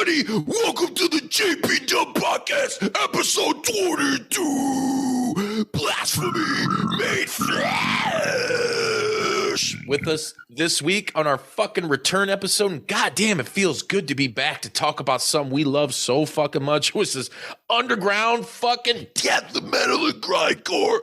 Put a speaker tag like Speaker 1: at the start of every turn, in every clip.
Speaker 1: everybody. Welcome to the JPDUB podcast, episode 22. Blasphemy made flesh. With us this week on our fucking return episode. And goddamn, it feels good to be back to talk about something we love so fucking much. Which is underground fucking death metal and grindcore.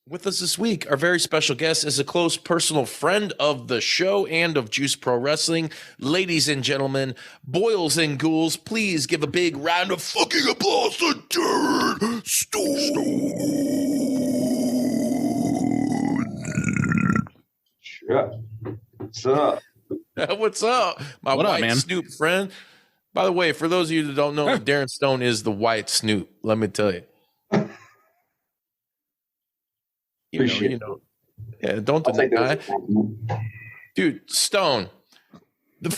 Speaker 1: With us this week, our very special guest is a close personal friend of the show and of Juice Pro Wrestling. Ladies and gentlemen, boils and ghouls, please give a big round of fucking applause to Darren Stone.
Speaker 2: Sure. What's up?
Speaker 1: What's up? My white Snoop friend. By the way, for those of you that don't know, Darren Stone is the white Snoop. Let me tell you. You know, yeah, don't deny. Dude, Stone, the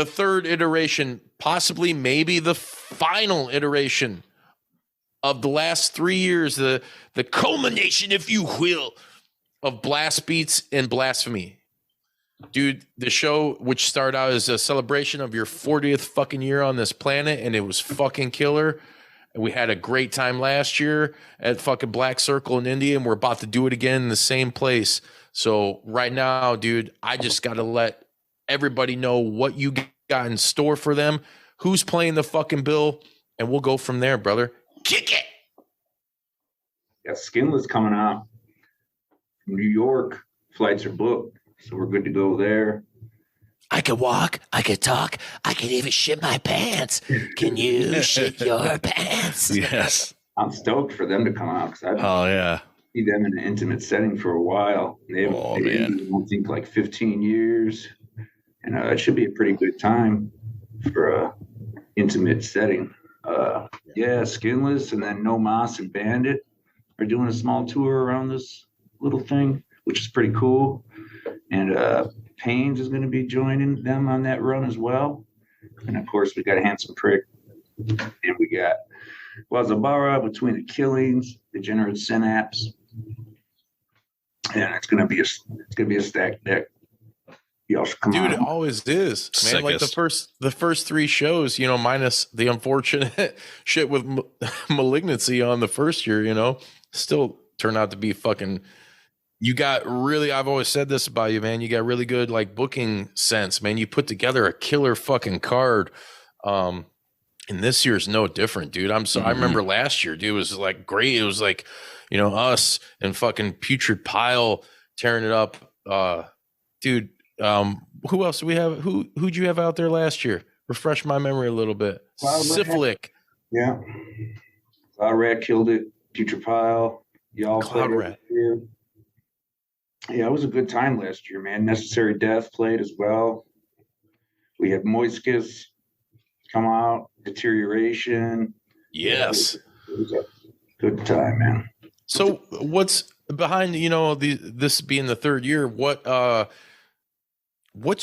Speaker 1: third iteration, possibly maybe the final iteration of the last 3 years, the culmination, if you will, of Blastbeats and Blasphemy. Dude, the show, which started out as a celebration of your 40th fucking year on this planet, and it was fucking killer. We had a great time last year at fucking Black Circle in India, and we're about to do it again in the same place. So right now, dude, I just got to let everybody know what you got in store for them, who's playing the fucking bill, and we'll go from there, brother. Kick it!
Speaker 2: Yeah, Skinless coming out from New York. Flights are booked, so we're good to go there.
Speaker 1: I can walk, I can talk, I can even shit my pants. Can you shit your pants?
Speaker 3: Yes.
Speaker 2: I'm stoked for them to come out because
Speaker 3: I've
Speaker 2: seen them in an intimate setting for a while. They haven't I think like 15 years, and it should be a pretty good time for a intimate setting. Skinless, and then No Mas and Bandit are doing a small tour around this little thing, which is pretty cool. And Pains is going to be joining them on that run as well. And of course, we got Handsome Prick, and we got Guazabara, Between the Killings, Degenerate Synapse. And it's going to be a stacked deck. Y'all should come on.
Speaker 1: Dude, it always is, man. Like the first three shows, minus the unfortunate shit with Malignancy on the first year, still turned out to be fucking. You got really, I've always said this about you, man. You got really good like booking sense, man. You put together a killer fucking card. And this year's no different, dude. I remember last year, dude, it was like great. It was like, us and fucking Putrid Pile tearing it up. Dude, who else do we have? Who'd you have out there last year? Refresh my memory a little bit. Syphilic.
Speaker 2: Yeah. Cloud Rat killed it. Putrid Pile. Y'all
Speaker 1: Cloud Rat.
Speaker 2: Here. Yeah, it was a good time last year, man. Necessary Death played as well. We had Moiscus come out, Deterioration.
Speaker 1: Yes.
Speaker 2: It was a good time, man.
Speaker 1: So what's behind, this being the third year, what's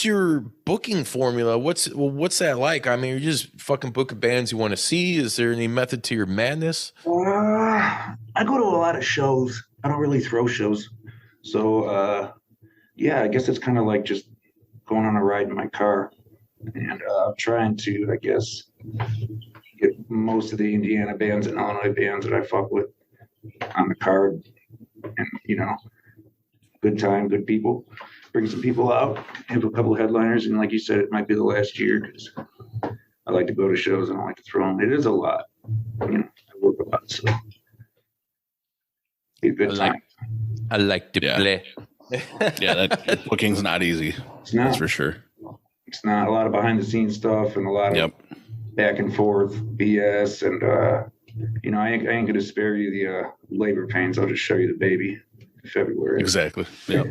Speaker 1: your booking formula? What's that like? I mean, you're just fucking booking bands you want to see. Is there any method to your madness?
Speaker 2: I go to a lot of shows. I don't really throw shows. So, I guess it's kind of like just going on a ride in my car and trying to, I guess, get most of the Indiana bands and Illinois bands that I fuck with on the card. And, good time, good people. Bring some people out, have a couple of headliners. And like you said, it might be the last year because I like to go to shows and I like to throw them. It is a lot. I work a lot, so be a good time.
Speaker 1: I like to play.
Speaker 3: That booking's not easy.
Speaker 2: It's not.
Speaker 3: That's for sure.
Speaker 2: It's not. A lot of behind the scenes stuff and a lot of back and forth BS. And, I ain't going to spare you the labor pains. I'll just show you the baby in February.
Speaker 3: Exactly. Yep.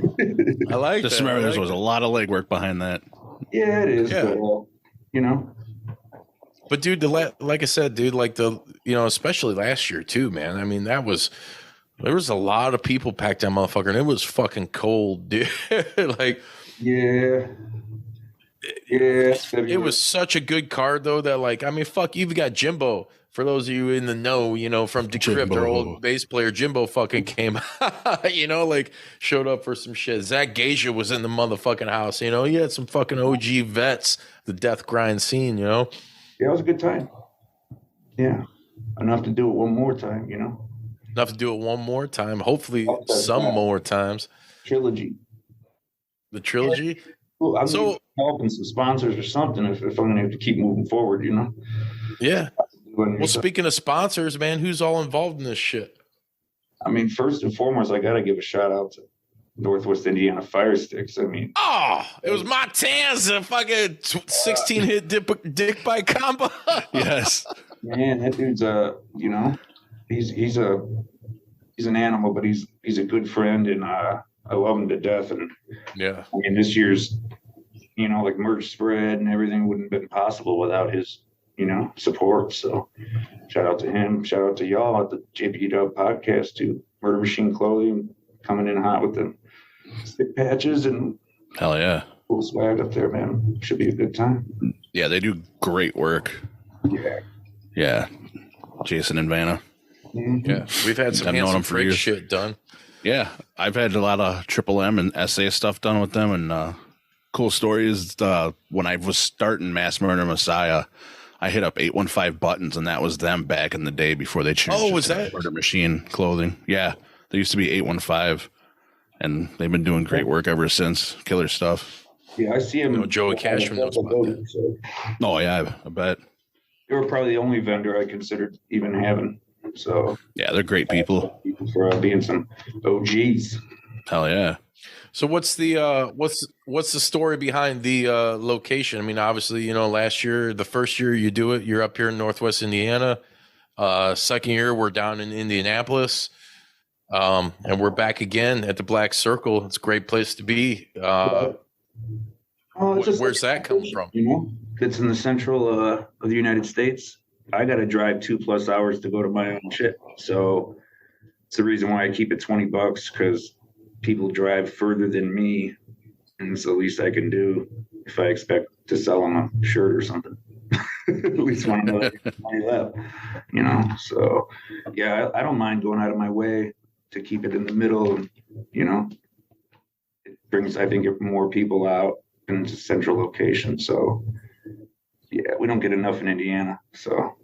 Speaker 1: I like
Speaker 3: just
Speaker 1: that.
Speaker 3: Remember, there was a lot of legwork behind that.
Speaker 2: Yeah, it is.
Speaker 1: Yeah.
Speaker 2: But,
Speaker 1: But, dude, like I said, dude, like especially last year, too, man. I mean, there was a lot of people packed that motherfucker, and it was fucking cold, dude. Like,
Speaker 2: yeah, Yeah,
Speaker 1: It was such a good card though that like I mean fuck, you've got Jimbo. For those of you in the know, you know, from Decrypt, our old bass player Jimbo fucking came, you know, like showed up for some shit. Zach Geisha was in the motherfucking house, you know. He had some fucking OG vets, the death grind scene, you know.
Speaker 2: Yeah, it was a good time. Yeah, enough to do it one more time, you know.
Speaker 1: Enough to do it one more time. Hopefully, some more times.
Speaker 2: Trilogy.
Speaker 1: The trilogy.
Speaker 2: Well, I'm helping some sponsors or something if I'm going to have to keep moving forward, you know.
Speaker 1: Yeah. Well, speaking of sponsors, man, who's all involved in this shit?
Speaker 2: I mean, first and foremost, I got to give a shout out to Northwest Indiana Fire Sticks. I mean,
Speaker 1: it was Montana's fucking 16-hit dick bite combo.
Speaker 3: Yes,
Speaker 2: man, that dude's you know, he's an animal, but he's a good friend, and I love him to death. And
Speaker 1: yeah,
Speaker 2: I mean, this year's, you know, like merch spread and everything wouldn't have been possible without his, you know, support. So shout out to him. Shout out to y'all at the JPDUB podcast too. Murder Machine Clothing coming in hot with the stick patches and
Speaker 3: hell yeah,
Speaker 2: cool swag up there, man. Should be a good time.
Speaker 3: Yeah, they do great work. Yeah. Jason and Vanna.
Speaker 2: Mm-hmm.
Speaker 1: Yeah, we've had some handsome freak shit done.
Speaker 3: Yeah, I've had a lot of Triple M and SA stuff done with them, and cool stories. When I was starting Mass Murder Messiah, I hit up 815 Buttons, and that was them back in the day before they changed.
Speaker 1: Oh, was that
Speaker 3: Murder Machine Clothing? Yeah, they used to be 815, and they've been doing great work ever since. Killer stuff.
Speaker 2: Yeah, I see him.
Speaker 1: You know, Joey Cashman knows about that.
Speaker 2: So.
Speaker 3: Oh yeah, I bet.
Speaker 2: They were probably the only vendor I considered even having. So
Speaker 3: yeah, they're great people
Speaker 2: for being some OGs.
Speaker 3: Hell yeah.
Speaker 1: So what's the story behind the location? I mean, obviously, you know, last year, the first year you do it, you're up here in Northwest Indiana. Second year, we're down in Indianapolis, and we're back again at the Black Circle. It's a great place to be. Where's that coming from?
Speaker 2: You know, it's in the central of the United States. I got to drive 2+ hours to go to my own shit. So it's the reason why I keep it $20 because people drive further than me. And it's the least I can do if I expect to sell them a shirt or something. At least one of the money left, you know? So yeah, I don't mind going out of my way to keep it in the middle. And, you know, it brings, I think, more people out in a central location. So yeah, we don't get enough in Indiana. So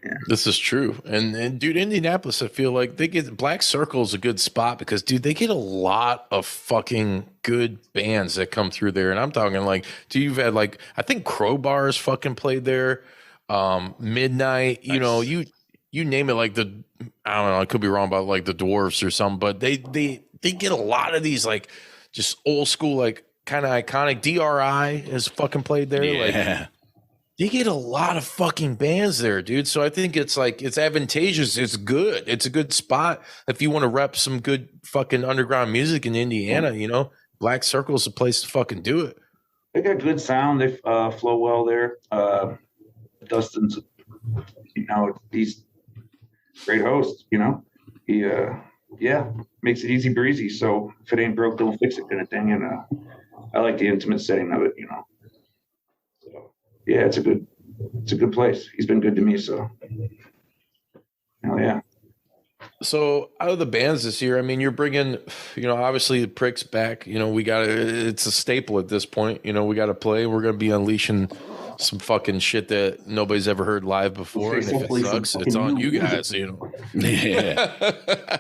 Speaker 2: yeah,
Speaker 1: this is true. And dude, Indianapolis, I feel like they get Black Circle is a good spot because dude, they get a lot of fucking good bands that come through there. And I'm talking like, dude, you've had like, I think Crowbars fucking played there. Midnight, you know, you name it, like I don't know, I could be wrong about like the Dwarfs or something, but they get a lot of these like just old school, like kind of iconic. DRI has fucking played there.
Speaker 3: Yeah.
Speaker 1: Like they get a lot of fucking bands there, dude. So I think it's like, it's advantageous. It's good. It's a good spot. If you want to rep some good fucking underground music in Indiana, you know, Black Circle's the place to fucking do it.
Speaker 2: They got good sound. They flow well there. Dustin's, you know, he's a great host, you know, he, makes it easy breezy. So if it ain't broke, don't fix it kind of thing. And I like the intimate setting of it, you know. So yeah, it's a good place. He's been good to me. So hell yeah.
Speaker 1: So out of the bands this year, I mean, you're bringing, you know, obviously the Pricks back, you know, it's a staple at this point, you know, we got to play. We're going to be unleashing some fucking shit that nobody's ever heard live before. And if it sucks, it's on you guys, you know. Yeah.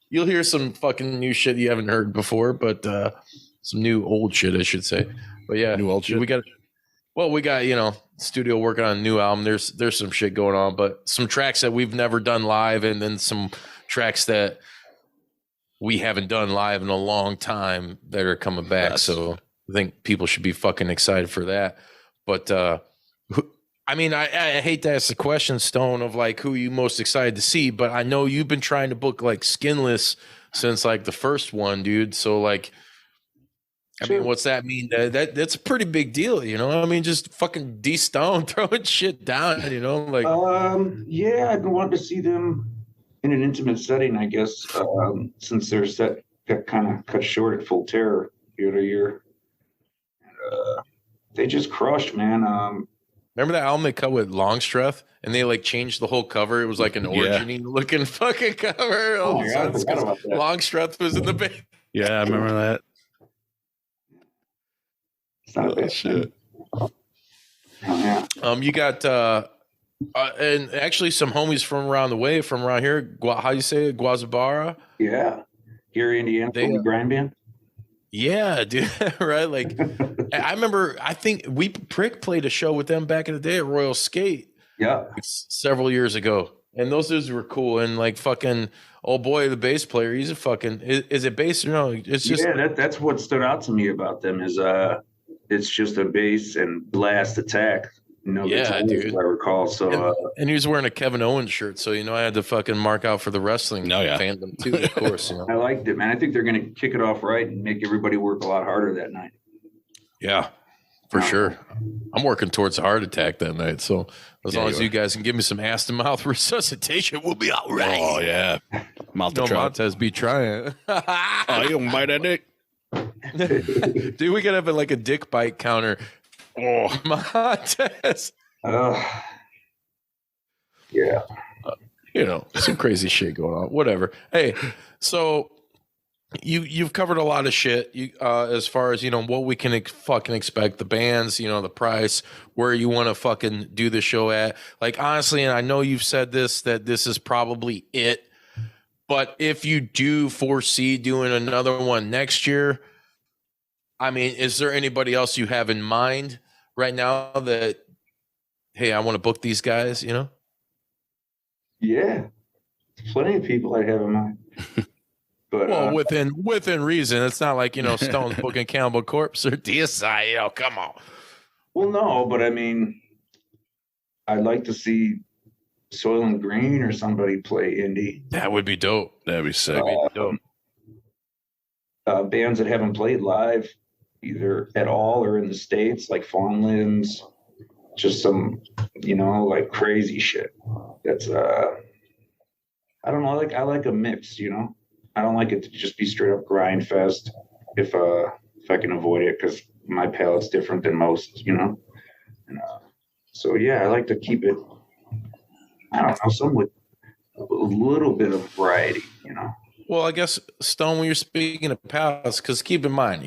Speaker 1: You'll hear some fucking new shit you haven't heard before, but some new old shit, I should say. But yeah,
Speaker 3: new old shit.
Speaker 1: We got, you know, studio working on a new album. There's some shit going on, but some tracks that we've never done live, and then some tracks that we haven't done live in a long time that are coming back. Yes. So I think people should be fucking excited for that. But I mean, I hate to ask the question, Stone, of like who you most excited to see, but I know you've been trying to book like Skinless since like the first one, dude. So like, I mean, what's that mean? That's a pretty big deal, you know? I mean, just fucking D-Stone throwing shit down, you know? Like,
Speaker 2: yeah, I'd want to see them in an intimate setting, I guess, since their set got kind of cut short at Full Terror, the other year. They just crushed, man.
Speaker 1: Remember that album they cut with Longstreth, and they like changed the whole cover? It was like an origin-y looking fucking cover.
Speaker 2: Oh my God, I forgot about that.
Speaker 1: Longstreth was in the band.
Speaker 3: Yeah, I remember that.
Speaker 2: It's not a bad
Speaker 1: shit.
Speaker 2: Oh, yeah.
Speaker 1: You got and actually some homies from around the way, from around here. How you say it? Guazabara?
Speaker 2: Yeah. Here in Indiana, from the grind band.
Speaker 1: Yeah, dude. Right? Like, I remember, I think Prick played a show with them back in the day at Royal Skate.
Speaker 2: Yeah.
Speaker 1: Several years ago. And those dudes were cool. And like fucking, oh boy, the bass player, he's a fucking, is it bass or no? It's just.
Speaker 2: Yeah, that's what stood out to me about them is it's just a bass and blast attack. No,
Speaker 1: yeah, dude.
Speaker 2: I recall. So,
Speaker 1: and he was wearing a Kevin Owens shirt, so I had to fucking mark out for the wrestling fandom too, of course.
Speaker 2: I liked it, man. I think they're going to kick it off right and make everybody work a lot harder that night.
Speaker 1: Yeah, for sure. I'm working towards a heart attack that night, so as long as you guys can give me some ass to mouth resuscitation, we'll be all right.
Speaker 3: Oh yeah, mouth to
Speaker 1: Montez be trying.
Speaker 3: Oh, you don't bite that dick,
Speaker 1: dude. We could have like a dick bite counter. Oh, Montez.
Speaker 2: Yeah.
Speaker 1: Some crazy shit going on. Whatever. Hey, so you've covered a lot of shit. As far as what we can fucking expect, the bands, the price, where you want to fucking do the show at. Like honestly, and I know you've said that this is probably it. But if you do foresee doing another one next year, I mean, is there anybody else you have in mind right now that, hey, I want to book these guys,
Speaker 2: Yeah. Plenty of people I have in mind. But,
Speaker 1: well, within reason. It's not like, Stone's booking Cannibal Corpse or DSI, come on.
Speaker 2: Well, no, but I mean, I'd like to see Soylent Green or somebody play indie.
Speaker 1: That would be dope.
Speaker 3: That'd be sick.
Speaker 1: Dope.
Speaker 2: Bands that haven't played live either at all or in the States, like Fawnlands, just some, like crazy shit. That's I don't know, I like a mix, I don't like it to just be straight up grind fest if I can avoid it, because my palate's different than most, And, so yeah, I like to keep it, I don't know, some with a little bit of variety,
Speaker 1: Well, I guess, Stone, when you're speaking of palates, because keep in mind,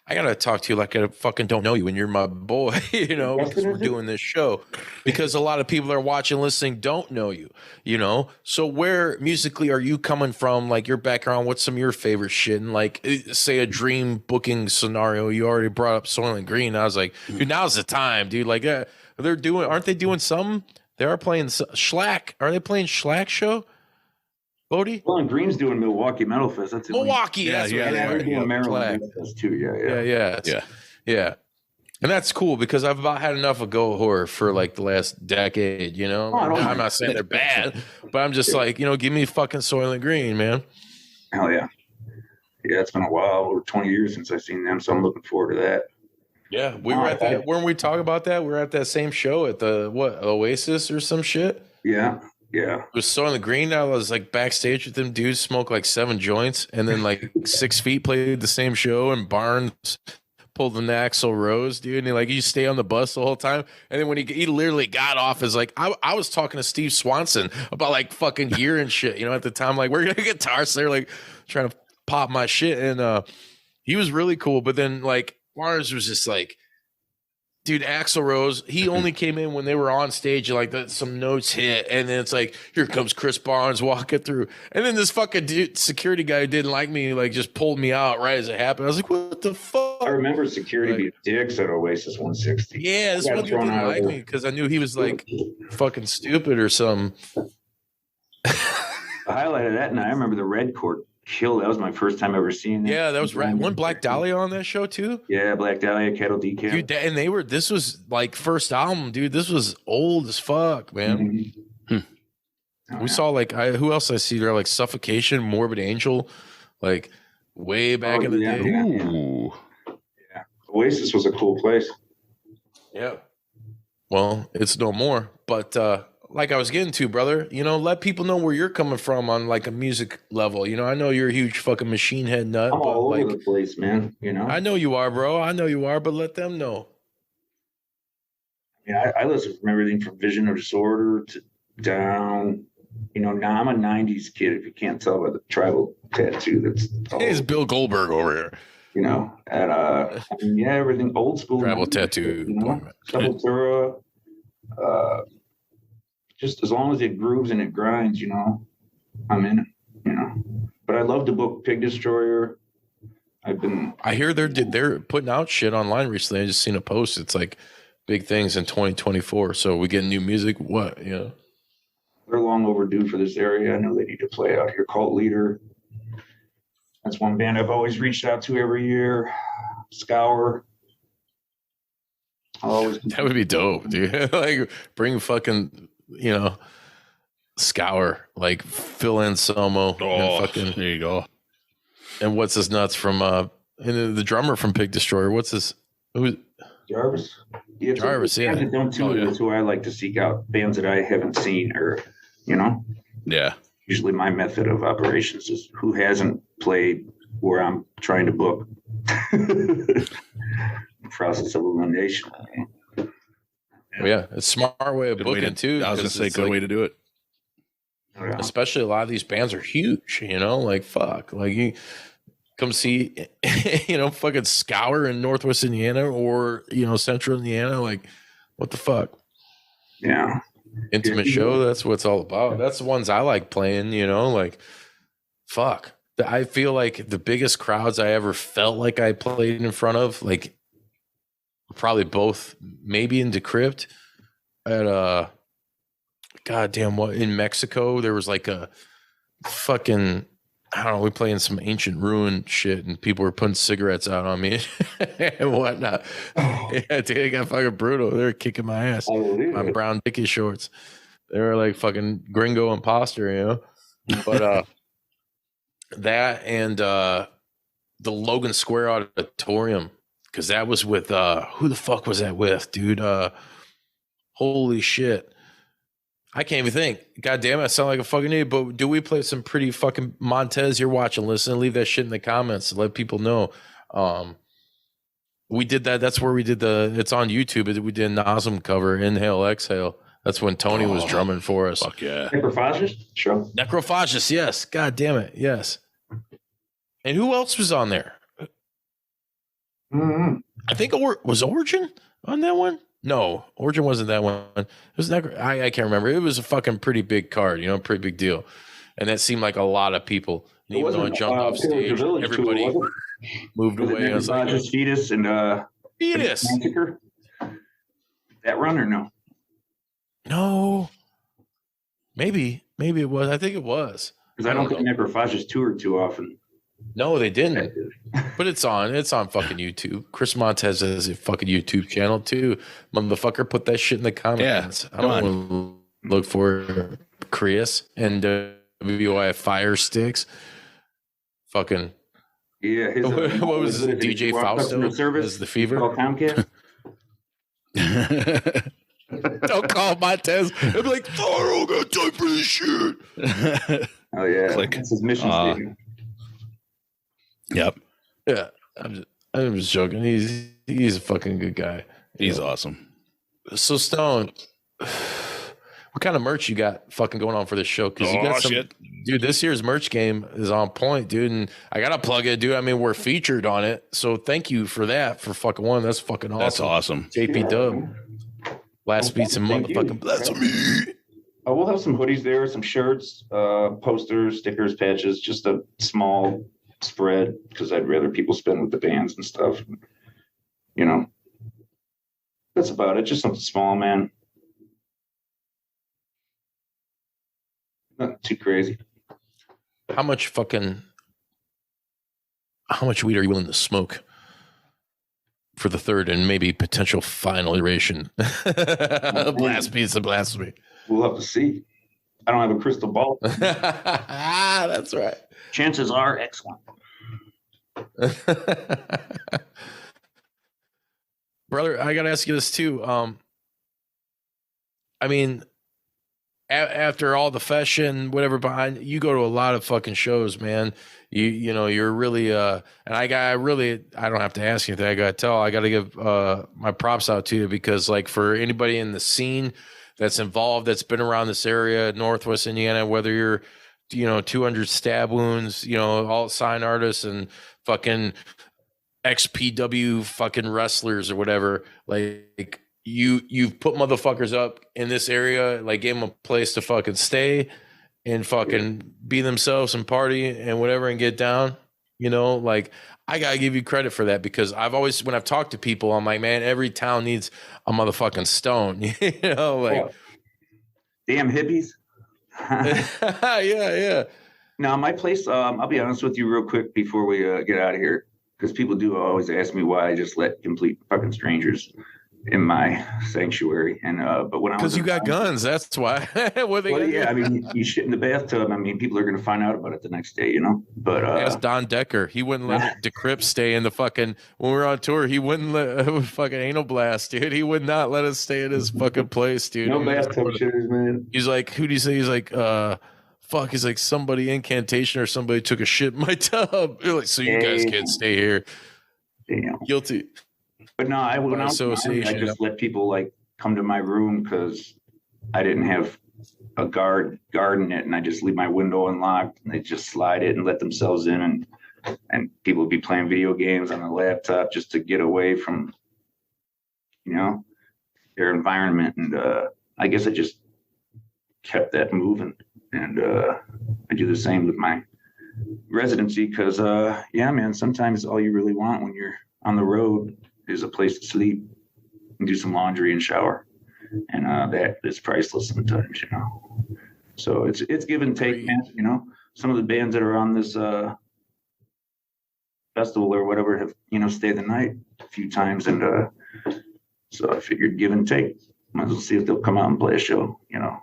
Speaker 1: I gotta talk to you like I fucking don't know you, and you're my boy, because we're doing this show. Because a lot of people that are watching, listening, don't know you, So where musically are you coming from? Like your background, what's some of your favorite shit? And like, say a dream booking scenario. You already brought up Soylent Green. I was like, dude, now's the time, dude. Like, aren't they doing some? They are playing Schlack. Are they playing Schlack show? Bodie?
Speaker 2: Well, and Green's doing Milwaukee Metal Fest. That's
Speaker 1: Milwaukee.
Speaker 3: Yeah,
Speaker 2: they're doing Maryland Metal Fest too.
Speaker 1: Yeah. And that's cool because I've about had enough of Go Horror for like the last decade. I'm not saying they're bad, but I'm just like, give me fucking Soylent Green, man.
Speaker 2: Hell yeah. Yeah, it's been a while, over 20 years since I've seen them, so I'm looking forward to that.
Speaker 1: Yeah, we were at that. Weren't we talking about that? We were at that same show at the Oasis or some shit.
Speaker 2: Yeah. Yeah.
Speaker 1: It was Soylent Green. I was like backstage with them dudes, smoked like 7 joints, and then like 6 Feet played the same show, and Barnes pulled an Axl Rose, dude. And you stay on the bus the whole time. And then when he literally got off, is like, I was talking to Steve Swanson about like fucking gear and shit, at the time, like we're gonna guitar, so they're like trying to pop my shit. And he was really cool. But then like Barnes was just like, dude, Axl Rose, he only came in when they were on stage and like some notes hit, and then it's like, here comes Chris Barnes walking through, and then this fucking security guy who didn't like me like just pulled me out right as it happened. I was like, what the fuck?
Speaker 2: I remember security being dicks at Oasis 160.
Speaker 1: Yeah, this one dude didn't like me because I knew he was like fucking stupid or something.
Speaker 2: The highlight of that night, I remember the Red Court killed. That was my first time ever seeing that.
Speaker 1: Yeah, that was right. One Black Dahlia on that show too.
Speaker 2: Yeah, Black Dahlia, Cattle Decal.
Speaker 1: Dude, and this was like first album, dude. This was old as fuck, man. Mm-hmm. We saw like who else I see there? Like Suffocation, Morbid Angel, like way back in the day.
Speaker 3: Ooh.
Speaker 2: Yeah. Oasis was a cool place.
Speaker 1: Yeah. Well, it's no more, but like I was getting to, brother, let people know where you're coming from on like a music level. I know you're a huge fucking machine head nut.
Speaker 2: I'm
Speaker 1: but
Speaker 2: all
Speaker 1: like,
Speaker 2: over the place, man.
Speaker 1: I know you are, bro. I know you are, but let them know.
Speaker 2: I listen from everything from Vision of Disorder to down. Now I'm a '90s kid. If you can't tell by the tribal tattoo, that's
Speaker 1: It's Bill Goldberg over here.
Speaker 2: And everything old school.
Speaker 1: Tribal tattoo.
Speaker 2: Sepultura. Just as long as it grooves and it grinds, I'm in it. But I love the book Pig Destroyer.
Speaker 1: I hear they're putting out shit online recently. I just seen a post. It's like big things in 2024. So we get new music. What?
Speaker 2: They're long overdue for this area. I know they need to play out here. Cult Leader. That's one band I've always reached out to every year. Scour.
Speaker 1: That would be dope, dude. Like bring fucking, Scour, like Phil Anselmo.
Speaker 3: There you go.
Speaker 1: And what's his nuts from and the drummer from Pig Destroyer? What's his?
Speaker 2: Jarvis. Yeah,
Speaker 1: Jarvis. Yeah.
Speaker 2: That's who I like to seek out, bands that I haven't seen, or
Speaker 3: Yeah.
Speaker 2: Usually my method of operations is who hasn't played where I'm trying to book. Process of elimination.
Speaker 1: Yeah, it's a smart way of booking too.
Speaker 3: I was gonna say, good way to do it.
Speaker 1: Especially a lot of these bands are huge. Like fuck, like you come see, fucking Scour in Northwest Indiana or Central Indiana. Like, what the fuck?
Speaker 2: Yeah,
Speaker 1: intimate show. That's what it's all about. That's the ones I like playing. Like, fuck. I feel like the biggest crowds I ever felt like I played in front of, like, probably both, maybe in Decrypt at goddamn what in Mexico. There was like a fucking, I don't know, we playing some ancient ruin shit and people were putting cigarettes out on me and whatnot. Yeah, dude, it got fucking brutal. They were kicking my ass. My brown Dickie shorts. They were like fucking gringo imposter, But that and the Logan Square Auditorium, because that was with who the fuck was that with, dude? Holy shit. I can't even think. God damn it, I sound like a fucking idiot. But do we play some pretty fucking Montez? You're watching, listen, leave that shit in the comments. Let people know. We did that. That's where we did it's on YouTube. We did an awesome cover, Inhale, Exhale. That's when Tony was drumming for us.
Speaker 3: Fuck yeah.
Speaker 2: Necrophagus? Sure.
Speaker 1: Necrophagus, yes. God damn it, yes. And who else was on there?
Speaker 2: Mm-hmm.
Speaker 1: I think was Origin on that one? No, Origin wasn't that one. It was I can't remember. It was a fucking pretty big card, pretty big deal. And that seemed like a lot of people. And even though I jumped off stage, everybody moved away. I was like,
Speaker 2: Fetus and
Speaker 1: Fetus.
Speaker 2: That run or no?
Speaker 1: No. Maybe it was. I think it was.
Speaker 2: Because I don't think Necrophagus toured too often.
Speaker 1: No, they didn't. But it's on fucking YouTube. Chris Montez has a fucking YouTube channel too. Motherfucker, put that shit in the comments. Yeah, I don't want to look for Chris and WI Fire Sticks. Fucking
Speaker 2: yeah.
Speaker 1: What was it? DJ Fausto as the Fever.
Speaker 2: Comcast.
Speaker 1: Don't call Montez. I'd be like, I don't got time for this shit.
Speaker 2: Oh yeah,
Speaker 3: Click.
Speaker 2: That's his mission statement.
Speaker 3: Yep.
Speaker 1: Yeah, I'm just joking. He's a fucking good guy.
Speaker 3: He's awesome.
Speaker 1: So Stone, what kind of merch you got fucking going on for this show? Because you got some
Speaker 3: shit.
Speaker 1: Dude, this year's merch game is on point, dude. And I gotta plug it, dude. I mean, we're featured on it. So thank you for that for fucking one. That's fucking awesome.
Speaker 3: That's awesome.
Speaker 1: JPDUB. Blastbeats and motherfucking Blasphemy.
Speaker 2: We'll have some hoodies there, some shirts, posters, stickers, patches, just a small spread because I'd rather people spend with the bands and stuff. That's about it. Just something small, man. Not too crazy.
Speaker 1: How much weed are you willing to smoke for the third and maybe potential final iteration? Blastbeats and Blasphemy.
Speaker 2: We'll have to see. I don't have a crystal ball.
Speaker 1: That's right.
Speaker 2: Chances are excellent.
Speaker 1: Brother, I gotta ask you this too. I mean, after all the fashion, whatever behind, you go to a lot of fucking shows, man. You know, you're really and I don't have to ask you that. I gotta give my props out to you, because like for anybody in the scene that's involved, that's been around this area, Northwest Indiana, whether you're, you know, 200 Stab Wounds, you know, all sign artists and fucking XPW fucking wrestlers or whatever, like you've put motherfuckers up in this area, like gave them a place to fucking stay and fucking be themselves and party and whatever and get down, you know, like I gotta give you credit for that, because I've always, when I've talked to people, I'm like, man, every town needs a motherfucking Stone, you know, like
Speaker 2: damn hippies.
Speaker 1: yeah.
Speaker 2: Now my place, I'll be honest with you real quick before we get out of here, because people do always ask me why I just let complete fucking strangers in my sanctuary. And but when I was,
Speaker 1: because you got guns, that's why. What
Speaker 2: well, yeah, I mean, you shit in the bathtub, I mean, people are going to find out about it the next day, you know. But
Speaker 1: ask Don Decker, he wouldn't let Decrypt stay in the fucking, when we were on tour, he wouldn't let fucking Anal Blast, dude. He would not let us stay at his fucking place, dude.
Speaker 2: No bathtub shitters, man.
Speaker 1: He's like, who do you say? He's like, fuck, he's like, somebody incantation or somebody took a shit in my tub. You're like, so you guys can't stay here.
Speaker 2: Damn.
Speaker 1: Guilty.
Speaker 2: But no, I just let people like come to my room because I didn't have a guard guarding it, and I just leave my window unlocked, and they just slide it and let themselves in, and people would be playing video games on the laptop just to get away from, you know, their environment. And I guess I just kept that moving, and I do the same with my residency, because yeah, man, sometimes all you really want when you're on the road is a place to sleep and do some laundry and shower, and that is priceless sometimes, you know. So it's give and take, man. You know, some of the bands that are on this festival or whatever have, you know, stayed the night a few times, and so I figured give and take. Might as well see if they'll come out and play a show, you know.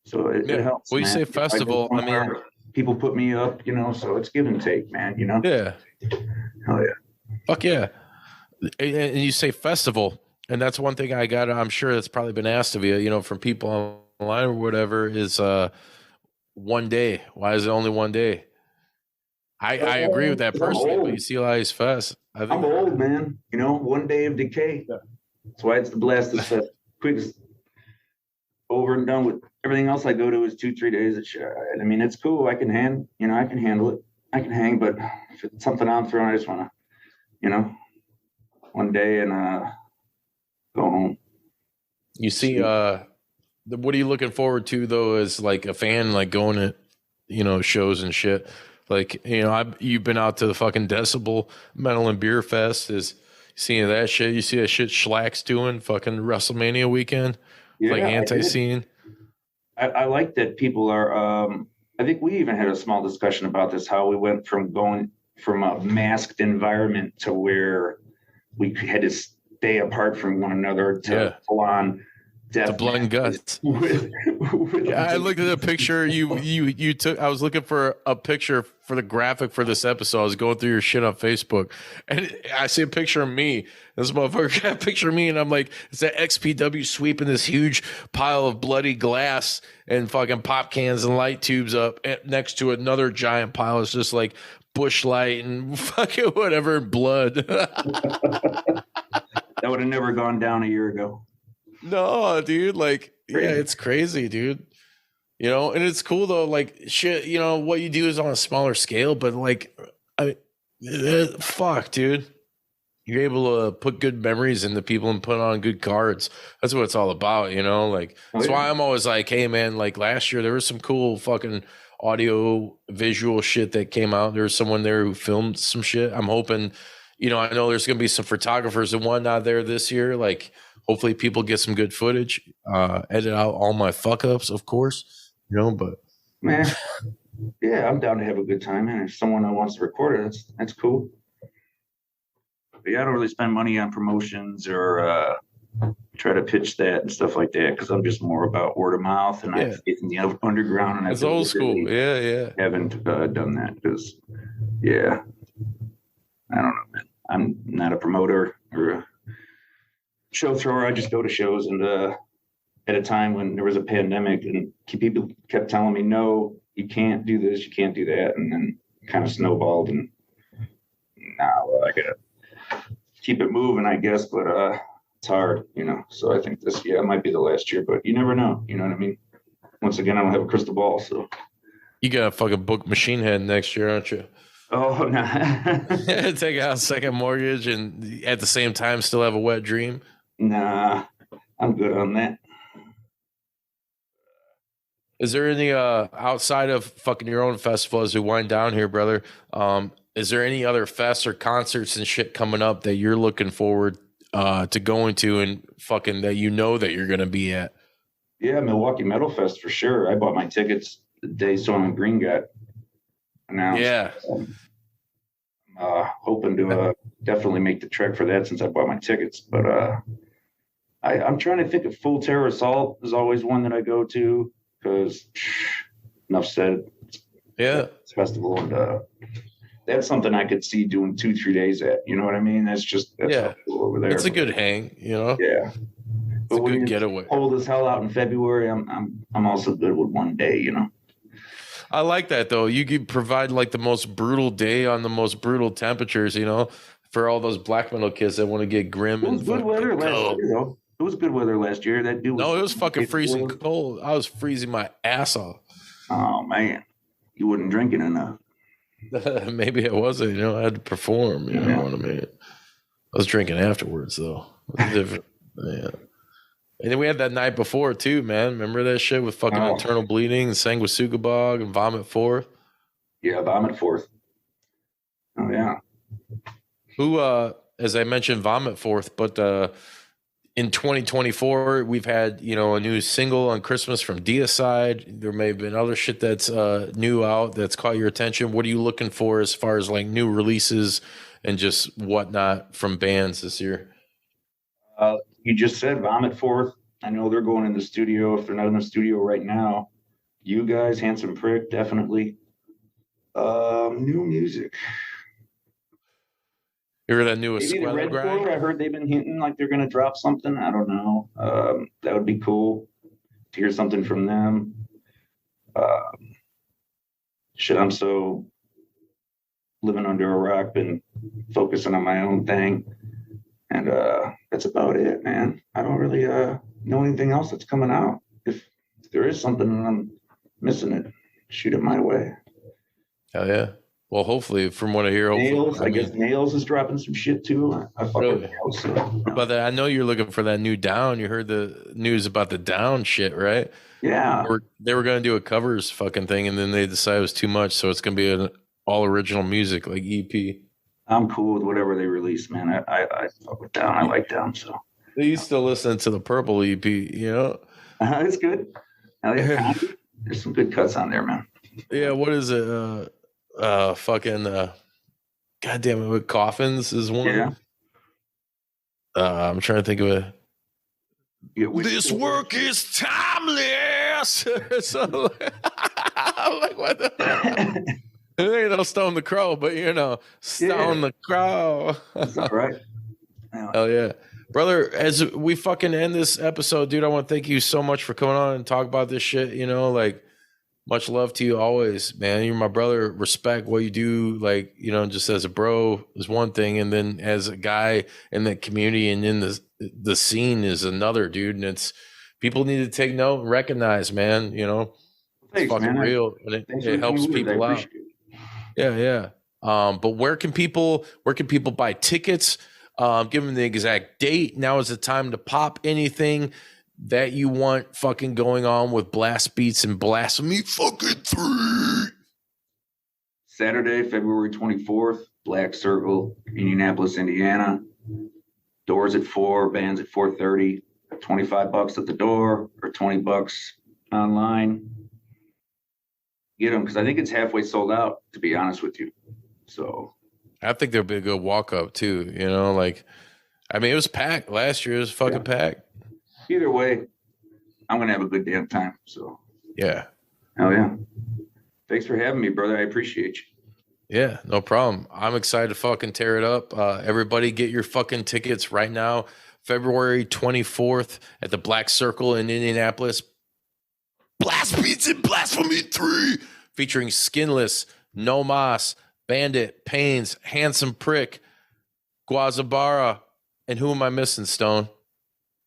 Speaker 2: So it helps.
Speaker 1: Well, you say festival, I mean,
Speaker 2: people put me up, you know, so it's give and take, man, you know.
Speaker 1: Yeah.
Speaker 2: Hell yeah.
Speaker 1: Fuck yeah. And you say festival, and that's one thing I'm sure that's probably been asked of you, you know, from people online or whatever, is one day. Why is it only one day? I agree with that personally, but you see a lot of these fests.
Speaker 2: I'm old, man. You know, one day of decay. Yeah. That's why it's the Blastbeats Fest. Quickest over and done with. Everything else I go to is 2-3 days at show. I mean, it's cool. I can handle it. I can hang, but if it's something I'm throwing, I just want to, you know, one day and go home.
Speaker 1: You see, what are you looking forward to though, as like a fan, like going to, you know, shows and shit? Like, you know, you've been out to the fucking Decibel Metal and Beer Fest. Is seeing that shit? You see that shit Schlack's doing fucking WrestleMania weekend, yeah, like anti-scene.
Speaker 2: I like that people are. I think we even had a small discussion about this. How we went from going from a masked environment to where we had to stay apart from one another to full on death.
Speaker 1: To blood and guts. Yeah, I looked at a picture you took. I was looking for a picture for the graphic for this episode. I was going through your shit on Facebook, and I see a picture of me. This motherfucker got a picture of me, and I'm like, it's that XPW sweeping this huge pile of bloody glass and fucking pop cans and light tubes up next to another giant pile. It's just like Bush Light and fucking whatever blood.
Speaker 2: That would have never gone down a year ago.
Speaker 1: No, dude, like, crazy. Yeah, it's crazy, dude. You know, and it's cool though, like, shit, you know, what you do is on a smaller scale, but like, I mean, fuck, dude. You're able to put good memories into people and put on good cards. That's what it's all about, you know? Like, that's why I'm always like, hey, man, like last year, there was some cool fucking audio visual shit that came out. There was someone there who filmed some shit. I'm hoping, you know, I know there's going to be some photographers and whatnot there this year. Like, hopefully people get some good footage, edit out all my fuck ups, of course, you know, but
Speaker 2: man, yeah, I'm down to have a good time. And if someone wants to record it, that's cool. But yeah, I don't really spend money on promotions or try to pitch that and stuff like that, because I'm just more about word of mouth, and I have faith in the underground. And
Speaker 1: it's old school. Yeah.
Speaker 2: Haven't done that because, yeah, I don't know, man. I'm not a promoter or a show thrower. I just go to shows and at a time when there was a pandemic and people kept telling me, no, you can't do this, you can't do that. And then kind of snowballed, and now I got to keep it moving, I guess. But it's hard, you know. So I think this year might be the last year, but you never know. You know what I mean? Once again, I don't have a crystal ball. So
Speaker 1: you got to fucking book Machine Head next year, aren't you?
Speaker 2: Oh, no.
Speaker 1: Take out a second mortgage and at the same time still have a wet dream?
Speaker 2: Nah, I'm good on that.
Speaker 1: Is there any outside of fucking your own festival as we wind down here, brother? Is there any other fests or concerts and shit coming up that you're looking forward to going to and fucking that you know that you're gonna be at?
Speaker 2: Yeah, Milwaukee Metal Fest for sure. I bought my tickets the day Soylent Green got announced.
Speaker 1: Yeah.
Speaker 2: Hoping to definitely make the trek for that since I bought my tickets. But I'm trying to think of Full Terror Assault is always one that I go to because enough said.
Speaker 1: Yeah.
Speaker 2: It's festival, and that's something I could see doing 2-3 days at. You know what I mean? That's cool over there.
Speaker 1: It's a good hang, you know?
Speaker 2: Yeah.
Speaker 1: It's a good getaway.
Speaker 2: Cold as hell out in February. I'm also good with one day, you know.
Speaker 1: I like that though. You could provide like the most brutal day on the most brutal temperatures, you know, for all those black metal kids that want to get grim.
Speaker 2: It was good weather last year, though. It was good weather last year. That dude.
Speaker 1: No, it was fucking freezing cold. I was freezing my ass off.
Speaker 2: Oh man, you wasn't drinking enough.
Speaker 1: Maybe I wasn't. You know, I had to perform. You know what I mean? I was drinking afterwards though. It was different. Yeah. And then we had that night before too, man. Remember that shit with fucking Eternal Bleeding and Sanguisugabog and Vomit Forth?
Speaker 2: Yeah, Vomit Forth. Oh yeah.
Speaker 1: Who as I mentioned, Vomit Forth, but in 2024, we've had, you know, a new single on Christmas from Deicide. There may have been other shit that's new out that's caught your attention. What are you looking for as far as like new releases and just whatnot from bands this year?
Speaker 2: You just said Vomit Forth. I know they're going in the studio. If they're not in the studio right now, you guys, Handsome Prick, definitely. New music.
Speaker 1: You heard that newest Squello grind?
Speaker 2: I heard they've been hinting like they're going to drop something. I don't know. That would be cool to hear something from them. I'm so living under a rock, been focusing on my own thing. And that's about it, man. I don't really know anything else that's coming out. If there is something and I'm missing it, shoot it my way.
Speaker 1: Hell yeah. Well, hopefully, from what I hear,
Speaker 2: Nails, I guess Nails is dropping some shit too. I fuck with Nails. So.
Speaker 1: But I know you're looking for that new Down. You heard the news about the Down shit, right?
Speaker 2: Yeah.
Speaker 1: They were going to do a covers fucking thing, and then they decided it was too much, so it's going to be an all original music, like EP.
Speaker 2: I'm cool with whatever they release, man. I fuck with Down. I like Down, so.
Speaker 1: They used to listen to the Purple EP, you know?
Speaker 2: It's good. There's some good cuts on there, man.
Speaker 1: Yeah, what is it? God damn it, with Coffins is one.
Speaker 2: Yeah.
Speaker 1: I'm trying to think of it. This work is timeless. So, I'm like, what the It ain't no Stone the Crow, but you know, Stone the Crow.
Speaker 2: That's all right.
Speaker 1: Hell yeah. Brother, as we fucking end this episode, dude, I want to thank you so much for coming on and talk about this shit. You know, like, much love to you always, man. You're my brother. Respect what you do. Like, you know, just as a bro is one thing. And then as a guy in the community and in the scene is another, dude. And it's, people need to take note and recognize, man, you know, it's fucking real. And it helps people out. Yeah. But where can people buy tickets? Give them the exact date. Now is the time to pop anything that you want fucking going on with Blastbeats and Blasphemy fucking 3.
Speaker 2: Saturday, February 24th, Black Circle, Indianapolis, Indiana. Doors at 4, bands at 4:30. $25 at the door or $20 online. Get them because I think it's halfway sold out, to be honest with you. So
Speaker 1: I think there'll be a good walk up too. You know, like, I mean, it was packed last year. It was fucking packed.
Speaker 2: Either way, I'm gonna have a good damn time. So
Speaker 1: yeah.
Speaker 2: Hell yeah. Thanks for having me, brother. I appreciate you.
Speaker 1: Yeah, no problem. I'm excited to fucking tear it up. Everybody get your fucking tickets right now February 24th at the Black Circle in Indianapolis. Blastbeats and Blasphemy 3, featuring Skinless, No Mas, Bandit, Pains, Handsome Prick, Guazabara, and who am I missing, Stone?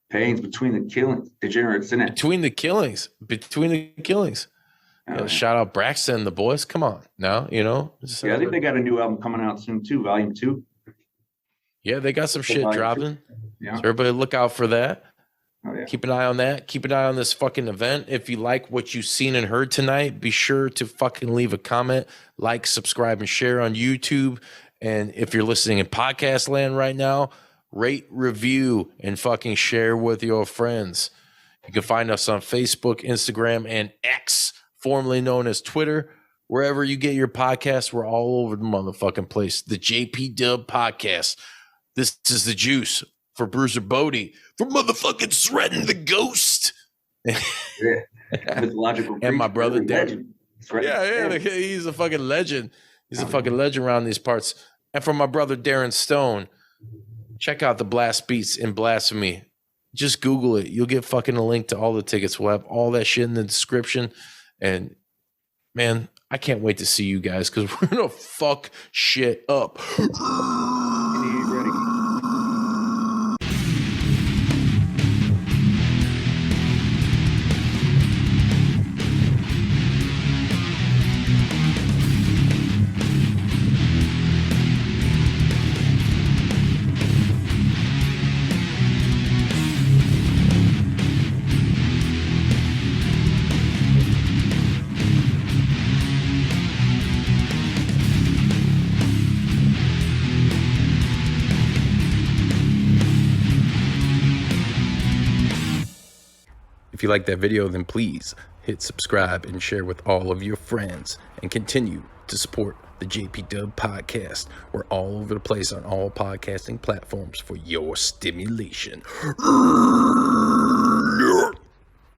Speaker 2: Pains, Between the Killings, Degenerate Synapse.
Speaker 1: Between the Killings.
Speaker 2: Oh, yeah.
Speaker 1: Shout out Braxton and the boys. Come on now, you know.
Speaker 2: Yeah, I think they got a new album coming out soon too, Volume 2.
Speaker 1: Yeah, they got some shit dropping.
Speaker 2: Yeah.
Speaker 1: So everybody look out for that.
Speaker 2: Oh, yeah.
Speaker 1: Keep an eye on that. Keep an eye on this fucking event. If you like what you've seen and heard tonight, be sure to fucking leave a comment, like, subscribe, and share on YouTube. And if you're listening in podcast land right now, rate, review, and fucking share with your friends. You can find us on Facebook, Instagram, and X, formerly known as Twitter. Wherever you get your podcasts, we're all over the motherfucking place. The JPDUB podcast. This is the juice for Bruiser Bodie, for motherfucking Shredding the Ghost.
Speaker 2: Yeah. Mythological
Speaker 1: And my brother
Speaker 2: Darren.
Speaker 1: Yeah, he's a fucking legend. He's a fucking legend around these parts. And for my brother Darren Stone, check out the Blastbeats and Blasphemy. Just Google it. You'll get fucking a link to all the tickets. We'll have all that shit in the description. And man, I can't wait to see you guys because we're gonna fuck shit up. If you like that video, then please hit subscribe and share with all of your friends and continue to support the JPDUB podcast. We're all over the place on all podcasting platforms for your stimulation.